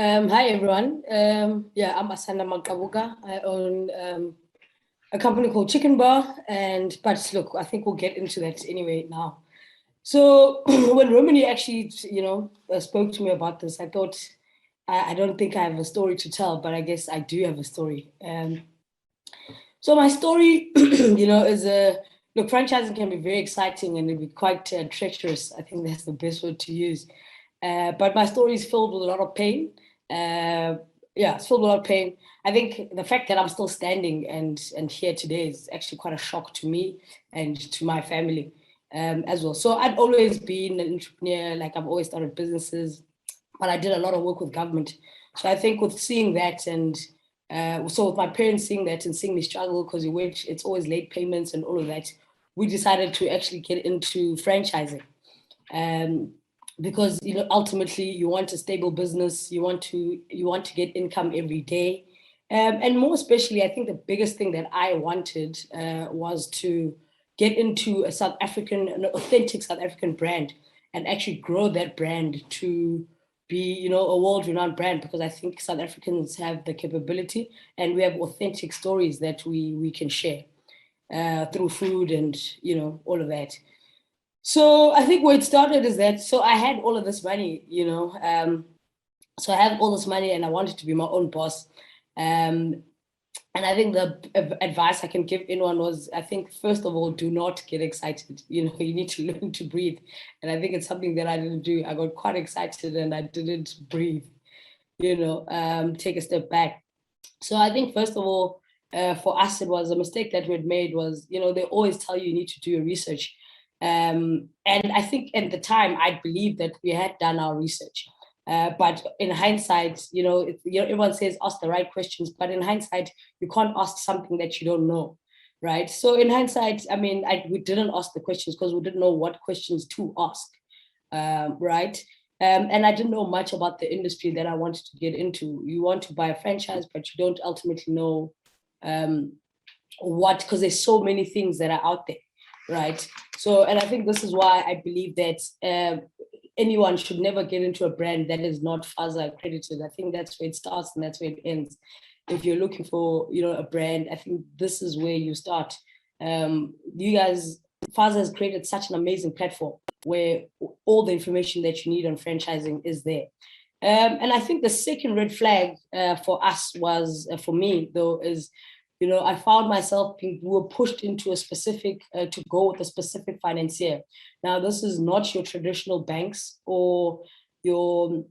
Hi everyone. Yeah, I'm Asanda Maqabuka. I own a company called Chicken Bar, but look, I think we'll get into that anyway now. So when Romani actually, spoke to me about this, I thought I don't think I have a story to tell, but I guess I do have a story. So my story, is a look. Franchising can be very exciting and it can be quite treacherous. I think that's the best word to use. But my story is filled with a lot of pain. Uh, yeah, it's filled with a lot of pain. I think the fact that I'm still standing and here today is actually quite a shock to me and to my family as well. So I'd always been an entrepreneur, like I've always started businesses, but I did a lot of work with government. So I think with seeing that so with my parents seeing that and seeing me struggle because it's always late payments and all of that, we decided to actually get into franchising. Um, because ultimately you want a stable business, you want to get income every day, and more especially, I think the biggest thing that I wanted was to get into an authentic South African brand, and actually grow that brand to be, a world-renowned brand, because I think South Africans have the capability and we have authentic stories that we can share through food and all of that. So I think where it started is that, so I had all of this money, so I had all this money and I wanted to be my own boss. Um, and I think the advice I can give anyone was, I think, first of all, do not get excited. You need to learn to breathe. And I think it's something that I didn't do. I got quite excited and I didn't breathe, take a step back. So I think, first of all, for us, it was a mistake that we had made was, they always tell you need to do your research. And I think at the time, I believed that we had done our research. But in hindsight, everyone says ask the right questions, but in hindsight, you can't ask something that you don't know, right? So in hindsight, I mean, we didn't ask the questions because we didn't know what questions to ask, right? And I didn't know much about the industry that I wanted to get into. You want to buy a franchise, but you don't ultimately know um, because there's so many things that are out there, right? So, and I think this is why I believe that anyone should never get into a brand that is not FASA accredited. I think that's where it starts and that's where it ends. If you're looking for, a brand, I think this is where you start. You guys, FASA has created such an amazing platform where all the information that you need on franchising is there. And I think the second red flag for us was, for me though, is, I found myself we were pushed into to go with a specific financier. Now, this is not your traditional banks or your,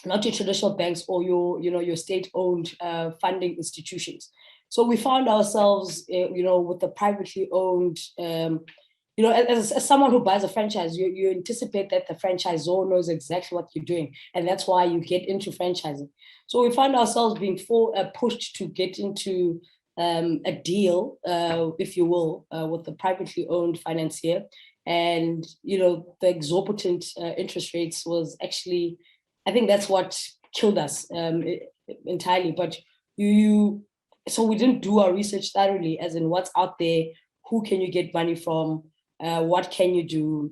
not your traditional banks or your state-owned funding institutions. So we found ourselves, with the privately owned, as someone who buys a franchise, you anticipate that the franchisor knows exactly what you're doing. And that's why you get into franchising. So we found ourselves being pushed to get into a deal, if you will, with the privately owned financier. And, the exorbitant interest rates was actually, I think that's what killed us entirely. But so we didn't do our research thoroughly, as in what's out there, who can you get money from, what can you do,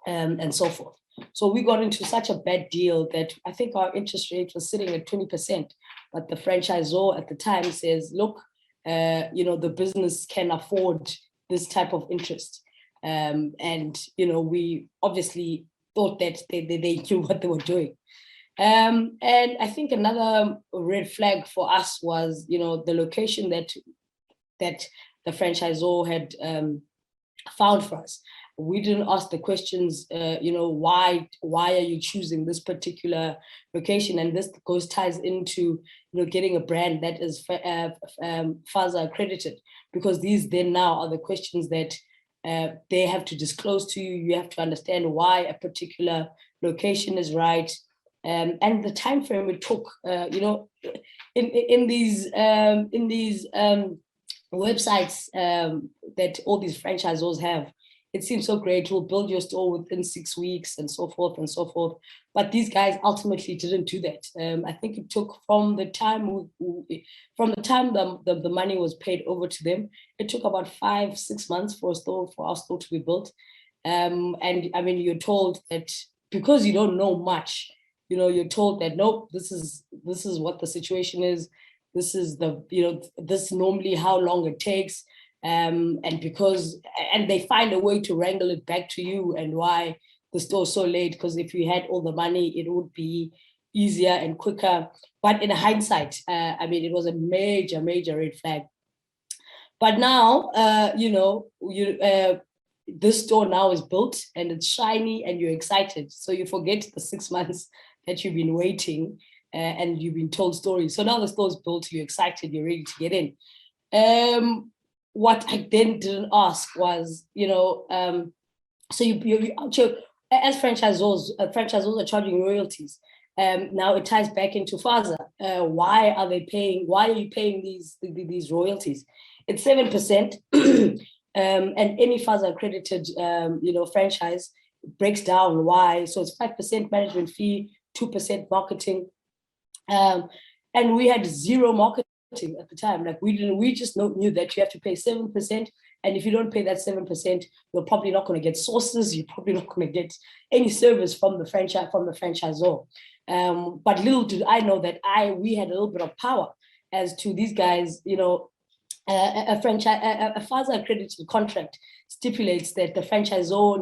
and so forth. So we got into such a bad deal that I think our interest rate was sitting at 20%. But the franchisor at the time says, look, the business can afford this type of interest. And, we obviously thought that they knew what they were doing. And I think another red flag for us was, the location that the franchisor had found for us. We didn't ask the questions, why are you choosing this particular location? And this ties into, getting a brand that is FASA accredited, because these then now are the questions that they have to disclose to you. You have to understand why a particular location is right. And the time frame it took, in these websites that all these franchisors have. It seems so great. We'll build your store within 6 weeks and so forth and so forth. But these guys ultimately didn't do that. I think it took from the time the money was paid over to them, it took about 5-6 months for our store to be built. And I mean, you're told that because you don't know much, you're told that, nope, this is what the situation is. This is this is normally how long it takes. And they find a way to wrangle it back to you, and why the store's so late, because if you had all the money, it would be easier and quicker. But in hindsight, it was a major, major red flag. But now, this store now is built and it's shiny and you're excited. So you forget the 6 months that you've been waiting and you've been told stories. So now the store is built, you're excited, you're ready to get in. What I then didn't ask was, so as franchisors are charging royalties. Now it ties back into FASA. Why are you paying these royalties? It's 7%, and any FASA accredited, franchise breaks down why. So it's 5% management fee, 2% marketing, and we had zero marketing at the time. Like we just knew that you have to pay 7%, and if you don't pay that 7%, you're probably not going to get sources. You're probably not going to get any service from the franchisor. But little did I know that we had a little bit of power as to these guys. A FASA accredited contract stipulates that the franchisor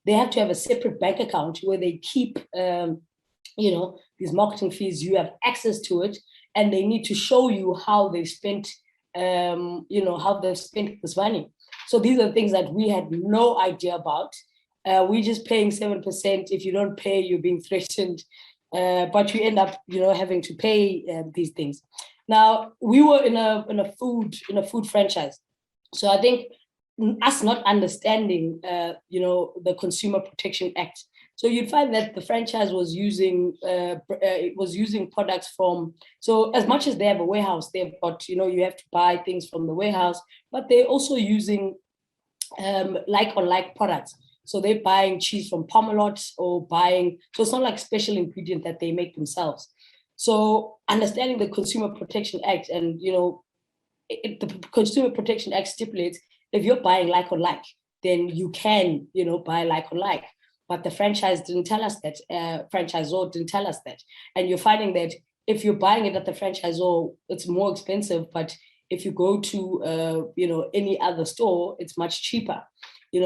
they have to have a separate bank account where they keep, these marketing fees. You have access to it, and they need to show you how they spent, how they've spent this money. So these are things that we had no idea about. We're just paying 7%. If you don't pay, you're being threatened. But you end up, having to pay these things. Now, we were in a food franchise, so I think us not understanding, the Consumer Protection Act. So you'd find that the franchise was using products from. So as much as they have a warehouse, they've got, you have to buy things from the warehouse, but they're also using like products. So they're buying cheese from Pomerleau or so it's not like special ingredient that they make themselves. So understanding the Consumer Protection Act, and the Consumer Protection Act stipulates if you're buying like on like, then you can buy like on like. But the franchisor didn't tell us that, and you're finding that if you're buying it at the franchisor, it's more expensive. But if you go to any other store, it's much cheaper.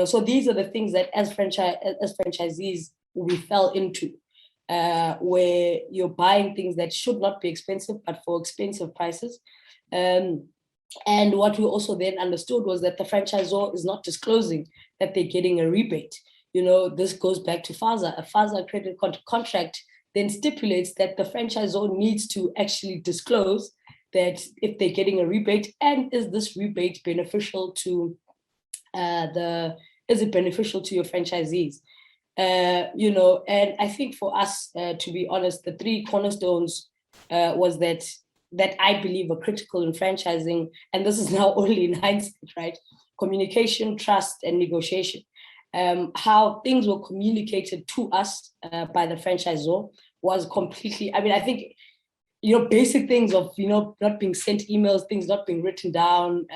So these are the things that as franchisees we fell into. Where you're buying things that should not be expensive, but for expensive prices. And what we also then understood was that the franchisor is not disclosing that they're getting a rebate. This goes back to FASA. A FASA accredited contract then stipulates that the franchisor needs to actually disclose that if they're getting a rebate, and is this rebate beneficial to is it beneficial to your franchisees? And I think for us, to be honest, the three cornerstones was that I believe are critical in franchising, and this is now only in hindsight, right? Communication, trust, and negotiation. How things were communicated to us by the franchisor was completely. I think basic things of not being sent emails, things not being written down.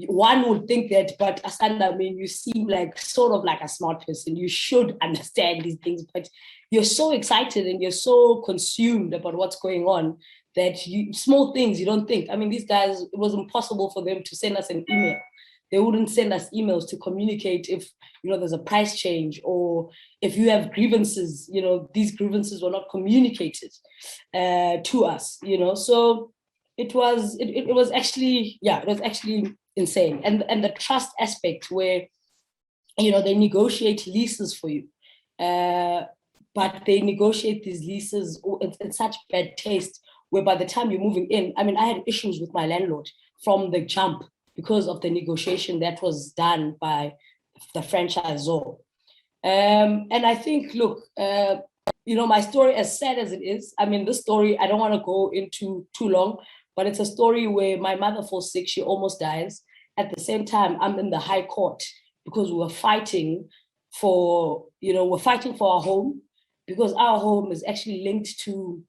One would think that, but Asanda, you seem like sort of like a smart person. You should understand these things, but you're so excited and you're so consumed about what's going on that small things you don't think. These guys, it was impossible for them to send us an email. They wouldn't send us emails to communicate if there's a price change, or if you have grievances. These grievances were not communicated to us. So it was actually insane. And the trust aspect, where they negotiate leases for you, but they negotiate these leases in such bad taste, where by the time you're moving in, I had issues with my landlord from the jump because of the negotiation that was done by the franchisor. And I think, look, my story, as sad as it is, this story, I don't want to go into too long, but it's a story where my mother falls sick, she almost dies. At the same time, I'm in the high court because we were fighting for our home, because our home is actually linked to,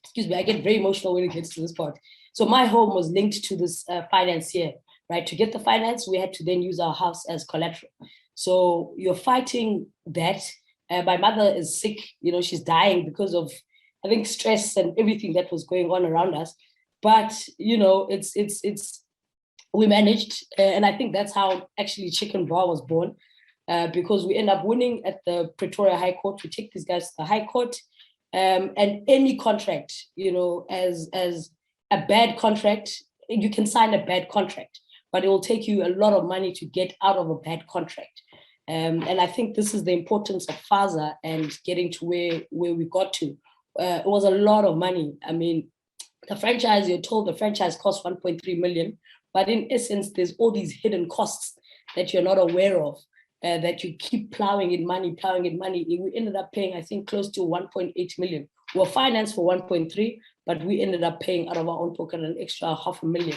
excuse me, I get very emotional when it gets to this part. So my home was linked to this financier, right? To get the finance, we had to then use our house as collateral. So you're fighting that, My mother is sick, she's dying because of, I think, stress and everything that was going on around us. But, we managed. And I think that's how actually Chicken Bar was born, because we end up winning at the Pretoria High Court. We take these guys to the High Court. And any contract, as a bad contract, you can sign a bad contract, but it will take you a lot of money to get out of a bad contract. And I think this is the importance of FASA and getting to where we got to. It was a lot of money. I mean, the franchise, you're told the franchise costs 1.3 million, but in essence, there's all these hidden costs that you're not aware of, that you keep plowing in money. We ended up paying, I think, close to 1.8 million. We were financed for 1.3, but we ended up paying out of our own pocket an extra 500,000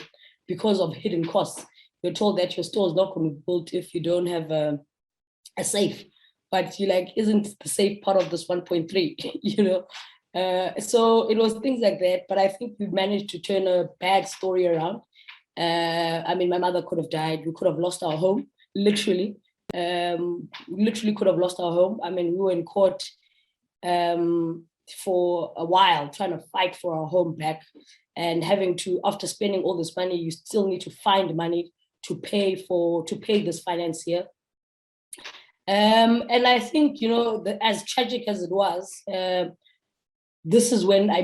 because of hidden costs. You're told that your store is not going to be built if you don't have a safe, but you're like, isn't the safe part of this 1.3? So it was things like that. But I think we've managed to turn a bad story around. I mean, my mother could have died. We could have lost our home, literally. Literally could have lost our home. I mean, we were in court for a while trying to fight for our home back, and having to, after spending all this money, you still need to find money to pay this financier. And I think, as tragic as it was, this is when I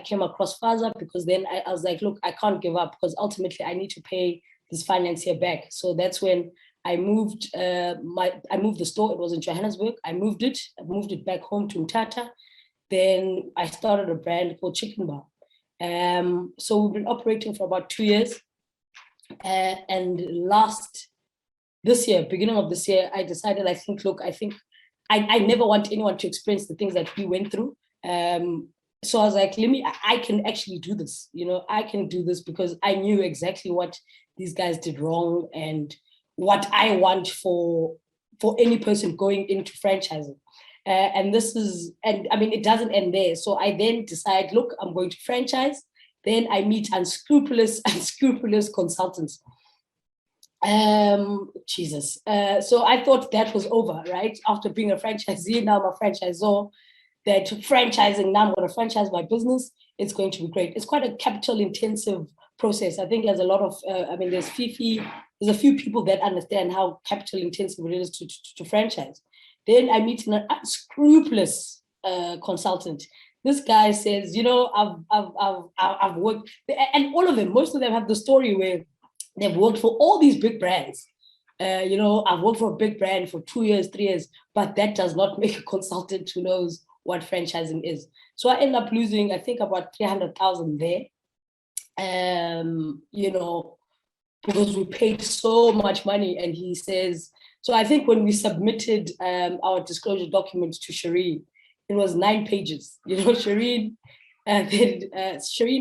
came across FASA, because then I was like, look, I can't give up, because ultimately I need to pay this financier back. So that's when I moved the store. It was in Johannesburg. I moved it back home to Mthatha. Then I started a brand called Chicken Bar. So we've been operating for about 2 years. And beginning of this year, I decided, I think I never want anyone to experience the things that we went through. So I was like, I can actually do this. I can do this, because I knew exactly what these guys did wrong and what I want for any person going into franchising. And I mean, it doesn't end there. So I then decide, look, I'm going to franchise. Then I meet unscrupulous consultants. Jesus. So I thought that was over, right? After being a franchisee, now I'm a franchisor, that franchising, now I'm going to franchise my business. It's going to be great. It's quite a capital intensive process. I think there's a lot of, there's a few people that understand how capital intensive it is to franchise. Then I meet an unscrupulous consultant. This guy says, I've worked, and all of them, most of them have the story where they've worked for all these big brands. I've worked for a big brand for 2 years, 3 years, but that does not make a consultant who knows what franchising is. So I end up losing, I think, about 300,000 there. Because we paid so much money. And he says, so I think when we submitted our disclosure documents to Shireen, it was 9 pages. Shireen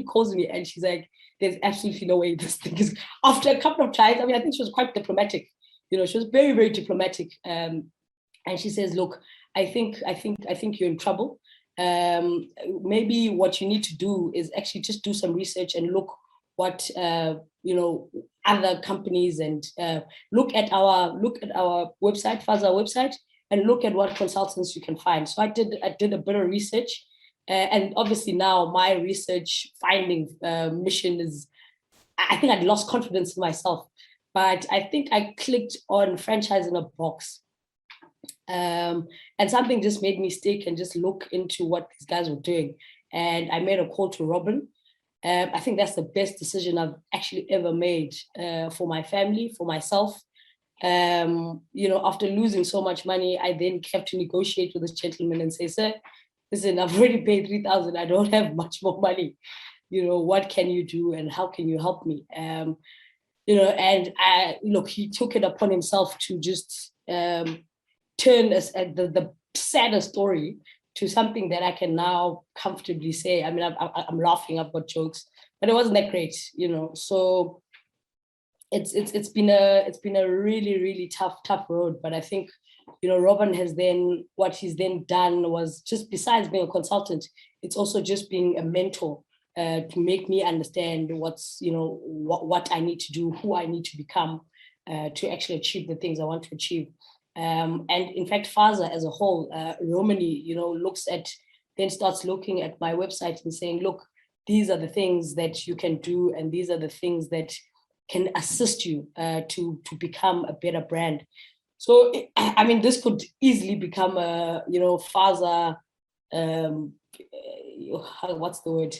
calls me and she's like, there's absolutely no way this thing is. After a couple of tries, I think she was quite diplomatic. She was very, very diplomatic. And she says, look, I think you're in trouble. Maybe what you need to do is actually just do some research and look what other companies, and look at our website, FASA website, and look at what consultants you can find. So I did a bit of research, and obviously now my research finding mission is, I think I'd lost confidence in myself, but I think I clicked on franchise in a box. And something just made me stick and just look into what these guys were doing. And I made a call to Robin. I think that's the best decision I've actually ever made for my family, for myself. After losing so much money, I then have to negotiate with this gentleman and say, sir, listen, I've already paid 3,000. I don't have much more money. What can you do and how can you help me? And he took it upon himself to just turn the saddest story to something that I can now comfortably say. I mean, I'm laughing, I've got jokes, but it wasn't that great, So it's been a really, really tough road. But I think, Robin has then, what he's then done was, just besides being a consultant, it's also just being a mentor to make me understand what I need to do, who I need to become to actually achieve the things I want to achieve. And in fact, FASA as a whole, Romani, then starts looking at my website and saying, look, these are the things that you can do, and these are the things that can assist you to become a better brand. So, I mean, this could easily become a, FASA, what's the word?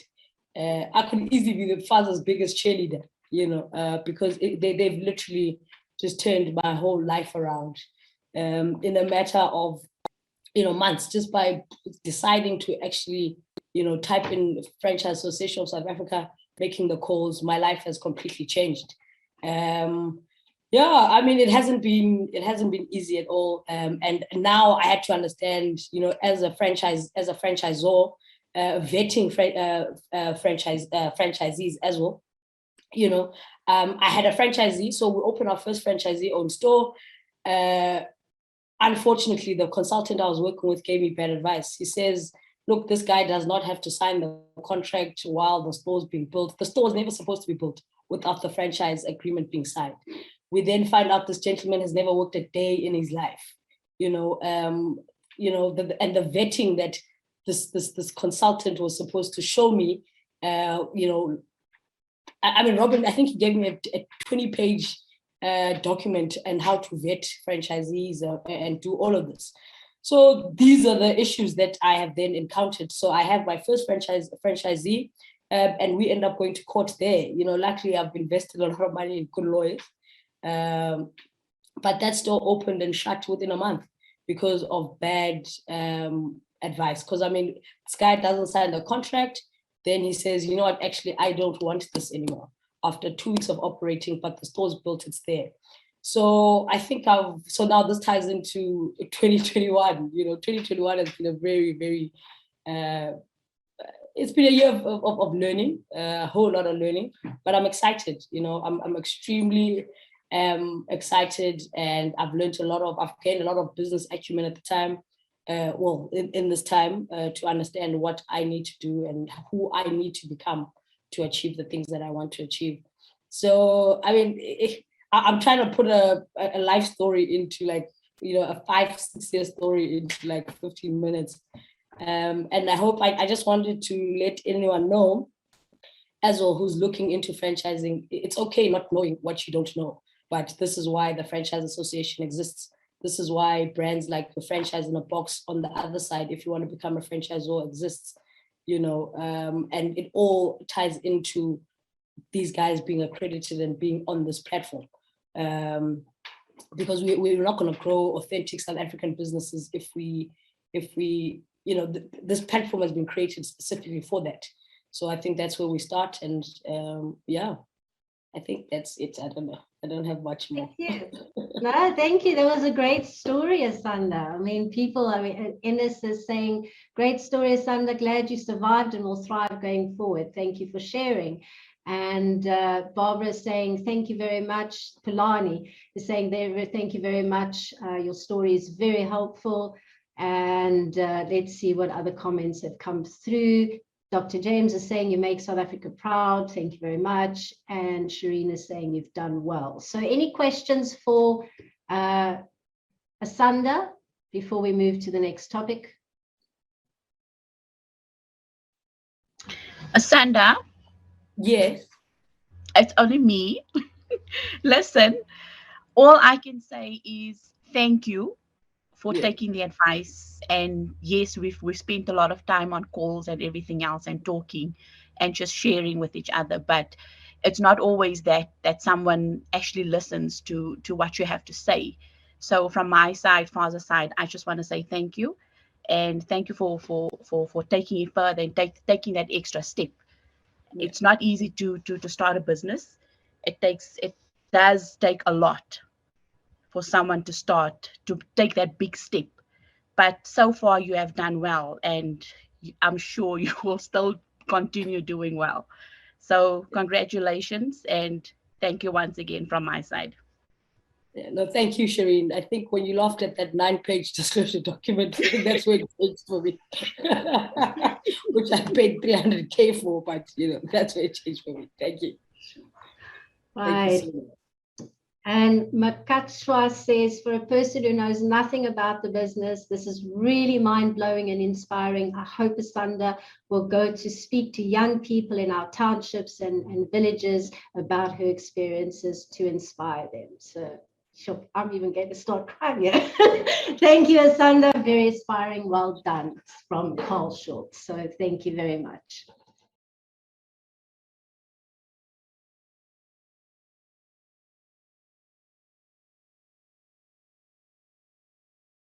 I could easily be the FASA's biggest cheerleader, because they've literally just turned my whole life around in a matter of, months, just by deciding to actually, type in Franchise Association of South Africa, making the calls. My life has completely changed. Yeah, I mean, it hasn't been easy at all. And now I had to understand, as a franchisor, vetting franchisees as well. I had a franchisee, so we opened our first franchisee-owned store. Unfortunately, the consultant I was working with gave me bad advice. He says, look, this guy does not have to sign the contract while the store is being built. The store is never supposed to be built without the franchise agreement being signed. We then find out this gentleman has never worked a day in his life. And the vetting that this consultant was supposed to show me, I mean, Robin, I think he gave me a 20-page document and how to vet franchisees and do all of this. So these are the issues that I have then encountered. So I have my first franchisee, and we end up going to court there. Luckily I've invested a lot of money in good lawyers, but that store opened and shut within a month because of bad advice. Because I mean, this guy doesn't sign the contract. Then he says, you know what, actually, I don't want this anymore. After 2 weeks of operating, but the store's built, it's there. So I think so now this ties into 2021. 2021 has been a very, very, it's been a year of learning, a whole lot of learning, but I'm excited. I'm extremely excited, and I've gained a lot of business acumen at the time. In this time, to understand what I need to do and who I need to become to achieve the things that I want to achieve. So, I mean, I'm trying to put a life story into a 5-6 year story into 15 minutes. And I hope I just wanted to let anyone know as well who's looking into franchising. It's okay not knowing what you don't know, but this is why the Franchise Association exists. This is why brands like the Franchise in a Box on the other side, if you want to become a franchisor, exists, and it all ties into these guys being accredited and being on this platform. Because we're not going to grow authentic South African businesses if we this platform has been created specifically for that. So I think that's where we start. And I think that's it. I don't know. I don't have much more. Thank you. No, thank you. That was a great story, Asanda. I mean, Ines is saying, great story, Asanda. Glad you survived and will thrive going forward. Thank you for sharing. And Barbara is saying, thank you very much. Polani is saying, thank you very much. Your story is very helpful. And let's see what other comments have come through. Dr. James is saying, you make South Africa proud. Thank you very much. And Shireen is saying, you've done well. So any questions for Asanda before we move to the next topic? Asanda? Yes. It's only me. Listen, all I can say is thank you for taking the advice. And yes, we've spent a lot of time on calls and everything else and talking and just sharing with each other, but it's not always that someone actually listens to what you have to say. So from my side, father's side, I just want to say thank you, and thank you for taking it further and taking that extra step. It's not easy to start a business. It does take a lot for someone to take that big step. But so far you have done well, and I'm sure you will still continue doing well. So congratulations, and thank you once again from my side. No, thank you, Shireen. I think when you laughed at that 9-page disclosure document, I think that's where it changed for me, which I paid 300K for, but that's where it changed for me. Thank you. Right. Thank you so much. And Makatswa says, for a person who knows nothing about the business, this is really mind-blowing and inspiring. I hope Asanda will go to speak to young people in our townships and villages about her experiences to inspire them. So sure, I'm even going to start crying here. Thank you, Asanda. Very inspiring. Well done. It's from Carl Schultz. So thank you very much.